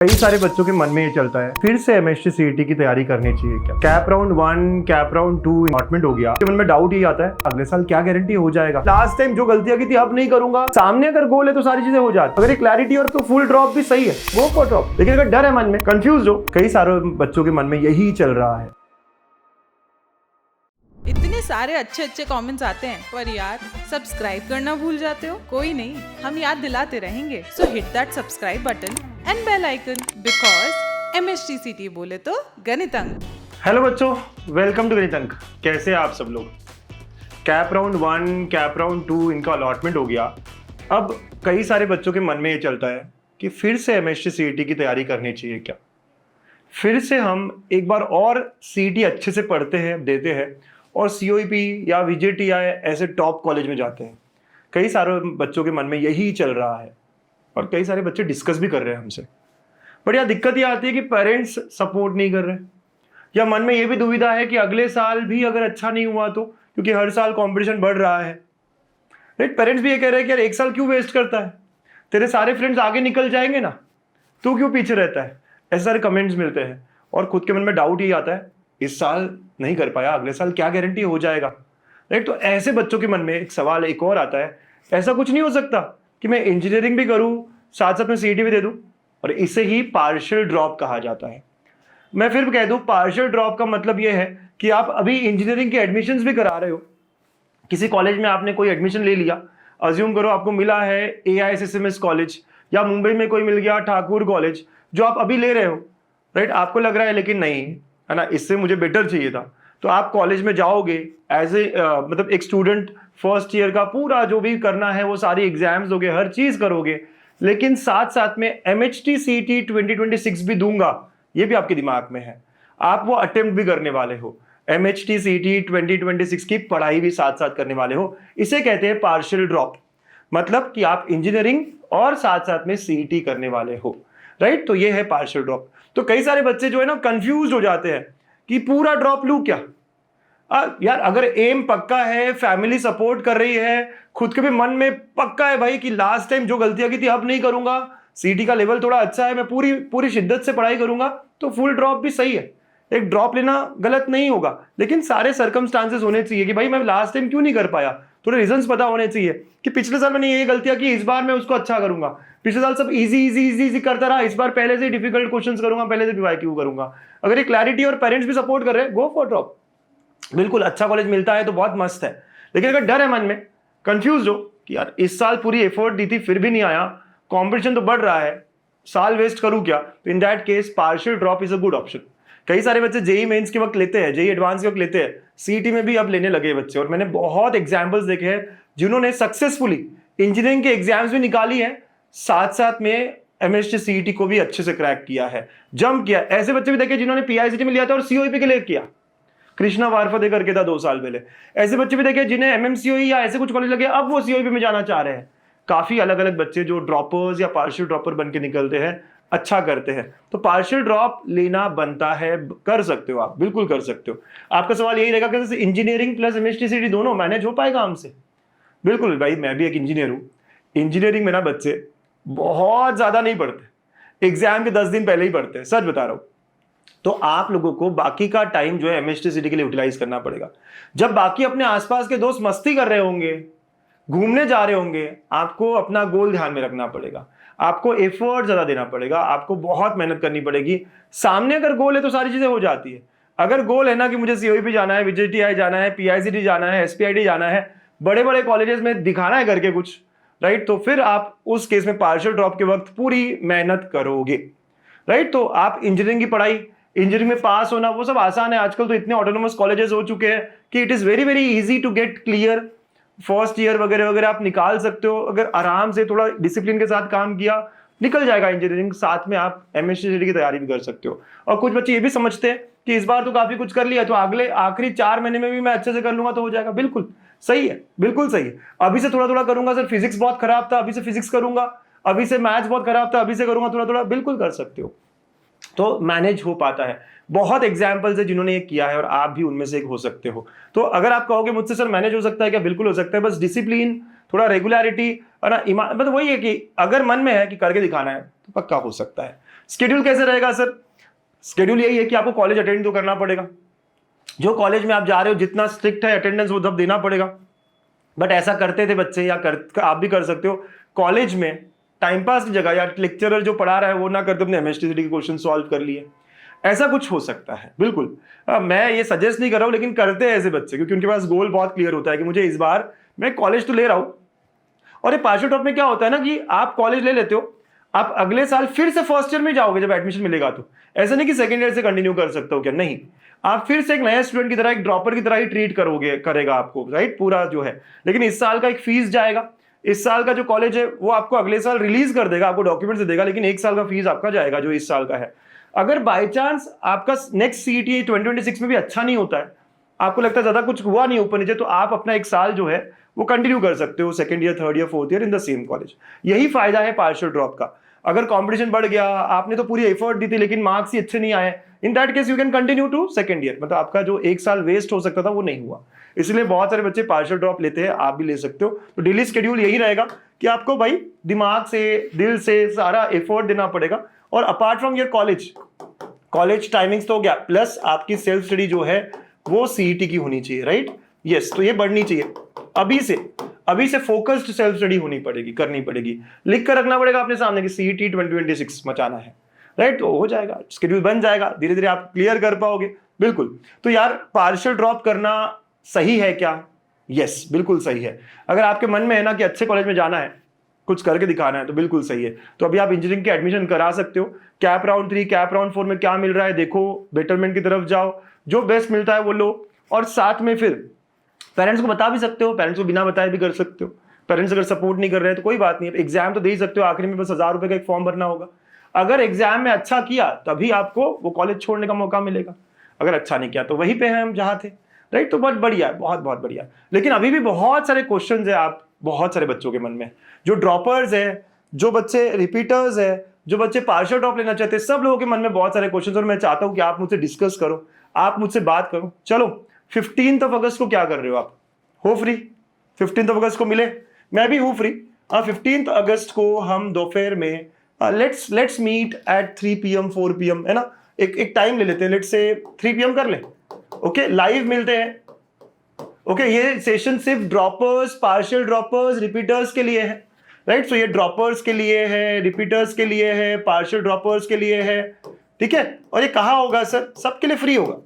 कई सारे बच्चों के मन में ये चलता है फिर से एमएसटी सीईटी की तैयारी करनी चाहिए क्या। Cap round 1 cap round 2 allotment हो गया, मन में डाउट ही आता है अगले साल क्या गारंटी हो जाएगा। लास्ट टाइम जो गलतियां की थी अब नहीं करूंगा। सामने अगर गोल है तो सारी चीजें हो जाती। अगर ये क्लैरिटी और तो फुल ड्रॉप भी सही है, गो फॉर ड्रॉप। लेकिन अगर डर है मन में, कंफ्यूज हो, कई सारे बच्चों के मन में यही चल रहा है। इतने सारे अच्छे अच्छे कमेंट्स आते हैं पर यार सब्सक्राइब करना भूल जाते हो। कोई नहीं, हम याद दिलाते रहेंगे। So hit that subscribe button and bell icon because MSTCT बोले तो गणित अंक। हेलो बच्चों, वेलकम टू गणित अंक। कैसे आप सब लोग। कैप राउंड 1 कैप राउंड 2 इनका अलॉटमेंट हो गया। अब कई सारे बच्चों के मन में ये चलता है कि फिर से एमएसटी सीईटी की तैयारी करनी चाहिए क्या। फिर से हम एक बार और सीईटी अच्छे से पढ़ते हैं, देते हैं और सीओईपी या वीजेटीआई ऐसे टॉप कॉलेज में जाते हैं। कई सारे बच्चों के मन में यही चल रहा है और कई सारे बच्चे डिस्कस भी कर रहे हैं हमसे। बट यहाँ दिक्कत ये आती है कि पेरेंट्स सपोर्ट नहीं कर रहे, या मन में ये भी दुविधा है कि अगले साल भी अगर अच्छा नहीं हुआ तो, क्योंकि हर साल कंपटीशन बढ़ रहा है। राइट, पेरेंट्स भी ये कह रहे हैं कि यार एक साल क्यों वेस्ट करता है, तेरे सारे फ्रेंड्स आगे निकल जाएंगे ना, तू क्यों पीछे रहता है। ऐसे सारे कमेंट्स मिलते हैं और खुद के मन में डाउट ही आता है इस साल नहीं कर पाया, अगले साल क्या गारंटी हो जाएगा। राइट, तो ऐसे बच्चों के मन में एक सवाल एक और आता है, ऐसा कुछ नहीं हो सकता कि मैं इंजीनियरिंग भी करूं साथ साथ में सीईटी भी दे दूं, और इसे ही पार्शियल ड्रॉप कहा जाता है। मैं फिर कह दूं, पार्शियल ड्रॉप का मतलब यह है कि आप अभी इंजीनियरिंग के एडमिशन्स भी करा रहे हो, किसी कॉलेज में आपने कोई एडमिशन ले लिया, अज्यूम करो आपको मिला है AISSMS कॉलेज, या मुंबई में कोई मिल गया ठाकुर कॉलेज, जो आप अभी ले रहे हो। राइट, आपको लग रहा है लेकिन नहीं है ना, इससे मुझे बेटर चाहिए था, तो आप कॉलेज में जाओगे एज ए मतलब एक स्टूडेंट, फर्स्ट ईयर का पूरा जो भी करना है वो सारी एग्जाम्स दोगे, हर चीज करोगे, लेकिन साथ साथ में MHT CET 2026 भी दूंगा, ये भी आपके दिमाग में है। आप वो अटेम्प्ट भी करने वाले हो, MHT CET 2026 की पढ़ाई भी साथ साथ करने वाले हो। इसे कहते हैं पार्शियल ड्रॉप, मतलब कि आप इंजीनियरिंग और साथ साथ में CET करने वाले हो। राइट, तो ये है पार्शियल ड्रॉप। तो कई सारे बच्चे जो है ना कंफ्यूज हो जाते हैं कि पूरा ड्रॉप लूं क्या। यार अगर एम पक्का है, फैमिली सपोर्ट कर रही है, खुद के भी मन में पक्का है भाई कि लास्ट टाइम जो गलतियां की थी अब नहीं करूंगा, सीईटी का लेवल थोड़ा अच्छा है, मैं पूरी शिद्दत से पढ़ाई करूंगा, तो फुल ड्रॉप भी सही है। एक ड्रॉप लेना गलत नहीं होगा, लेकिन सारे सर्कमस्टांसेस होने चाहिए कि भाई मैं लास्ट टाइम क्यों नहीं कर पाया, थोड़े रीजंस पता होने चाहिए कि पिछले साल मैंने ये गलतियां की, इस बार मैं उसको अच्छा करूंगा। पिछले साल सब इजी करता रहा, इस बार पहले से डिफिकल्ट क्वेश्चंस करूंगा, पहले से PYQ करूंगा। अगर ये क्लैरिटी और पेरेंट्स भी सपोर्ट कर रहे हैं, गो फॉर ड्रॉप। बिल्कुल, अच्छा कॉलेज मिलता है तो बहुत मस्त है, लेकिन अगर डर है मन में, कंफ्यूज हो कि यार इस साल पूरी एफर्ट दी थी फिर भी नहीं आया, कंपटीशन तो बढ़ रहा है, साल वेस्ट करूं क्या, तो इन that case partial drop is a good option. कई सारे बच्चे जेई मेंस के वक्त लेते हैं, जेई एडवांस के वक्त लेते हैं, सीईटी में भी अब लेने लगे बच्चे, और मैंने बहुत एग्जांपल्स देखे हैं जिन्होंने सक्सेसफुली इंजीनियरिंग के एग्जाम्स भी निकाली है, साथ साथ में MHT CET को भी अच्छे से क्रैक किया है, जंप किया। ऐसे बच्चे भी देखे जिन्होंने PICT में लिया था और COEP के लिए किया, कृष्णा वारफदे करके था 2 साल पहले। ऐसे बच्चे भी देखे जिन्हें MMCOE या ऐसे कुछ कॉलेज लगे, अब वो COEP में जाना चाह रहे हैं। काफी अलग अलग बच्चे जो ड्रॉपर्स या पार्शियल ड्रॉपर बन के निकलते हैं, अच्छा करते हैं। तो पार्शियल ड्रॉप लेना बनता है, कर सकते हो आप, बिल्कुल कर सकते हो। आपका सवाल यही रहेगा कि इंजीनियरिंग प्लस MHT CET दोनों मैनेज हो पाएगा हमसे। बिल्कुल भाई, मैं भी एक इंजीनियर हूं। इंजीनियरिंग में ना बच्चे बहुत ज्यादा नहीं पढ़ते, एग्जाम के 10 दिन पहले ही पढ़ते हैं, सच बता रहा हूं। तो आप लोगों को बाकी का टाइम जो है MHT CET के लिए यूटिलाइज करना पड़ेगा। जब बाकी अपने आसपास के दोस्त मस्ती कर रहे होंगे, घूमने जा रहे होंगे, आपको अपना गोल ध्यान में रखना पड़ेगा, आपको एफर्ट ज्यादा देना पड़ेगा, आपको बहुत मेहनत करनी पड़ेगी। सामने अगर गोल है तो सारी चीजें हो जाती है। अगर गोल है ना कि मुझे COEP जाना है, VJTI जाना है, PICT जाना है, SPIT जाना है, बड़े बड़े कॉलेजेस में दिखाना है करके कुछ, राइट, तो फिर आप उस केस में पार्शियल ड्रॉप के वक्त पूरी मेहनत करोगे। राइट, तो आप इंजीनियरिंग की पढ़ाई, इंजीनियरिंग में पास होना वो सब आसान है। आजकल तो इतने ऑटोनोमस कॉलेजेस हो चुके हैं कि it is very very easy to get clear. First year वगैरह वगैरह आप निकाल सकते हो, अगर आराम से थोड़ा डिसिप्लिन के साथ काम किया निकल जाएगा इंजीनियरिंग। साथ में आप MHT CET की तैयारी भी कर सकते हो। और कुछ बच्चे ये भी समझते हैं कि इस बार तो काफी कुछ कर लिया, तो अगले आखिरी 4 महीने में भी मैं अच्छे से कर लूंगा तो हो जाएगा। बिल्कुल सही है, बिल्कुल सही है। अभी से थोड़ा थोड़ा करूंगा, सर फिजिक्स बहुत खराब था, अभी से फिजिक्स करूंगा, अभी से मैथ्स बहुत खराब था, अभी से करूंगा थोड़ा थोड़ा, बिल्कुल कर सकते हो। तो मैनेज हो पाता है। बहुत एग्जाम्पल्स है जिन्होंने ये किया है और आप भी उनमें से एक हो सकते हो। तो अगर आप कहोगे मुझसे सर मैनेज हो सकता है क्या, बिल्कुल हो सकता है। बस डिसिप्लिन, थोड़ा रेगुलरिटी और ना मतलब वही है कि अगर मन में है कि करके दिखाना है तो पक्का हो सकता है। स्केड्यूल कैसे रहेगा सर? स्केड्यूल यही है कि आपको कॉलेज अटेंड तो करना पड़ेगा, जो कॉलेज में आप जा रहे हो जितना स्ट्रिक्ट है अटेंडेंस वो सब देना पड़ेगा। बट ऐसा करते थे बच्चे, या आप भी कर सकते हो, कॉलेज में टाइम पास की जगह या लेक्चरर जो पढ़ा रहा है वो ना करते अपने एमएसटीसीटी के क्वेश्चन सॉल्व कर लिए, ऐसा कुछ हो सकता है। बिल्कुल मैं ये सजेस्ट नहीं कर रहा हूँ, लेकिन करते हैं ऐसे बच्चे, क्योंकि उनके पास गोल बहुत क्लियर होता है कि मुझे इस बार मैं कॉलेज तो ले रहा हूँ। और ये पार्शियल ड्रॉप में क्या होता है ना कि आप कॉलेज ले लेते हो, आप अगले साल फिर से फर्स्ट ईयर में जाओगे जब एडमिशन मिलेगा, तो ऐसा नहीं कि सेकंड ईयर से कंटिन्यू कर सकते हो क्या, नहीं, आप फिर से एक नया स्टूडेंट की तरह, एक ड्रॉपर की तरह ही ट्रीट करेगा आपको, राइट, पूरा जो है। लेकिन इस साल का एक फीस जाएगा, इस साल का जो कॉलेज है वो आपको अगले साल रिलीज कर देगा, आपको डॉक्यूमेंट्स दे देगा, लेकिन एक साल का फीस आपका जाएगा जो इस साल का है। अगर बाय चांस आपका नेक्स्ट सीईटी 2026 में भी अच्छा नहीं होता है, आपको लगता है ज्यादा कुछ हुआ नहीं ऊपर नीचे, तो आप अपना एक साल जो है वो कंटिन्यू कर सकते हो, second year, third year, fourth year in the same college. यही फायदा है पार्शियल ड्रॉप का। अगर कंपटीशन बढ़ गया, आपने तो पूरी एफर्ट दी थी लेकिन मार्क्स ही अच्छे नहीं आए, in that case you can continue to second year, मतलब आपका जो एक साल वेस्ट हो सकता था वो नहीं हुआ। इसलिए बहुत सारे बच्चे पार्शियल ड्रॉप लेते हैं, आप भी ले सकते हो। तो डेली शेड्यूल यही रहेगा कि आपको भाई दिमाग से, दिल से सारा एफर्ट देना पड़ेगा। और apart from your college timings तो हो गया, प्लस आपकी सेल्फ स्टडी जो है वो सीईटी की होनी चाहिए, राइट, यस, तो ये बढ़नी चाहिए। अभी से फोकस्ड सेल्फ स्टडी होनी पड़ेगी, करनी पड़ेगी, लिख कर रखना पड़ेगा अपने सामने कि सीईटी 2026 मचाना है, राइट, तो हो जाएगा, शेड्यूल बन जाएगा, धीरे धीरे आप क्लियर कर पाओगे। बिल्कुल। तो यार पार्शियल ड्रॉप करना सही है क्या? यस, बिल्कुल सही है। अगर आपके मन में है ना कि अच्छे कॉलेज में जाना है, कुछ करके दिखाना है, तो बिल्कुल सही है। तो अभी आप इंजीनियरिंग की एडमिशन करा सकते हो। कैप राउंड 3, कैप राउंड 4 में क्या मिल रहा है देखो, बेटरमेंट की तरफ जाओ, जो बेस्ट मिलता है वो लो। और साथ में फिर पेरेंट्स को बता भी सकते हो, पेरेंट्स को बिना बताए भी कर सकते हो। पेरेंट्स अगर सपोर्ट नहीं कर रहे हैं तो कोई बात नहीं, एग्जाम तो दे ही सकते हो, आखिरी में बस 1000 रुपए का एक फॉर्म भरना होगा। अगर एग्जाम में अच्छा किया तभी आपको वो कॉलेज छोड़ने का मौका मिलेगा, अगर अच्छा नहीं किया तो वहीं पे हैं हम जहाँ थे, राइट। तो बहुत बढ़िया, बहुत बहुत बढ़िया। लेकिन अभी भी बहुत सारे क्वेश्चन है आप बहुत सारे बच्चों के मन में, जो ड्रॉपर्स है, जो बच्चे रिपीटर्स है, जो बच्चे पार्शियल ड्रॉप लेना चाहते हैं, सब लोगों के मन में बहुत सारे क्वेश्चन। और मैं चाहता हूं कि आप मुझसे डिस्कस करो, आप मुझसे बात करो। चलो 15 अगस्त को क्या कर रहे हो आप? हो फ्री? 15 अगस्त को मिले, मैं भी हूँ फ्री। 15 अगस्त को हम दोपहर में let's meet at 3 PM 4 PM, है ना, एक टाइम ले लेते हैं, लेट्स से 3 PM कर ले, ओके, लाइव मिलते हैं। ओके, ये सेशन सिर्फ ड्रॉपर्स, पार्शियल ड्रॉपर्स, रिपीटर्स के लिए है, राइट। सो ये ड्रॉपर्स के लिए है, रिपीटर्स के लिए है, पार्शियल ड्रॉपर्स के लिए है, ठीक है। और ये कहाँ होगा सर? सबके लिए फ्री होगा,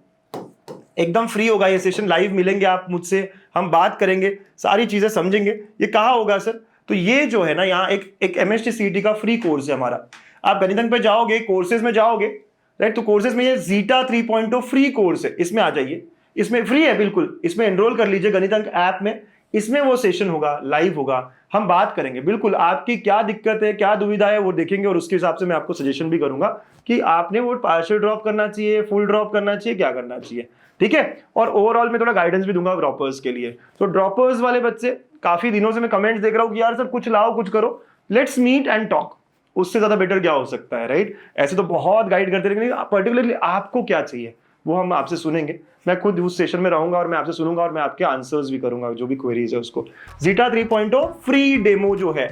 एकदम फ्री होगा ये सेशन, लाइव मिलेंगे आप मुझसे, हम बात करेंगे, सारी चीजें समझेंगे। ये कहाँ होगा सर? तो ये जो है ना, यहाँ एक MST CET का फ्री कोर्स है हमारा। आप गणितंक पे जाओगे, कोर्सेज में जाओगे, राइट, तो कोर्सेज में ये जीटा 3.0 फ्री कोर्स है, इसमें आ जाइए, इसमें फ्री है बिल्कुल, इसमें एनरोल कर लीजिए गणितंक ऐप में। इसमें वो सेशन होगा, लाइव होगा, हम बात करेंगे बिल्कुल, आपकी क्या दिक्कत है, क्या दुविधा है वो देखेंगे, और उसके हिसाब से मैं आपको सजेशन भी करूंगा कि आपने वो पार्शियल ड्रॉप करना चाहिए, फुल ड्रॉप करना चाहिए, क्या करना चाहिए, ठीक है। और ओवरऑल में थोड़ा गाइडेंस भी दूंगा ड्रॉपर्स के लिए। तो ड्रॉपर्स वाले बच्चे, काफी दिनों से मैं कमेंट्स देख रहा हूँ कि यार सर कुछ लाओ, कुछ करो, लेट्स मीट एंड टॉक, उससे ज्यादा बेटर क्या हो सकता है, राइट। ऐसे तो बहुत गाइड करते हैं, लेकिन पर्टिकुलरली आपको क्या चाहिए वो हम आपसे सुनेंगे। मैं खुद उस सेशन में रहूंगा और मैं आपसे सुनूंगा और मैं आपके आंसर्स भी करूंगा, जो भी क्वेरीज है उसको। जीटा 3.0 फ्री डेमो जो है,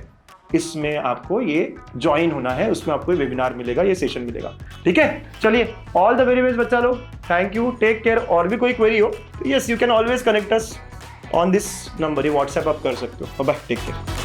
इसमें आपको ये ज्वाइन होना है, उसमें आपको वेबिनार मिलेगा, ये सेशन मिलेगा, ठीक है। चलिए, ऑल द वेरी बेस्ट बच्चा लोग, थैंक यू, टेक केयर। और भी कोई क्वेरी हो, yes, you can always connect us on this number, ये व्हाट्सएप आप कर सकते हो। Bye, take care.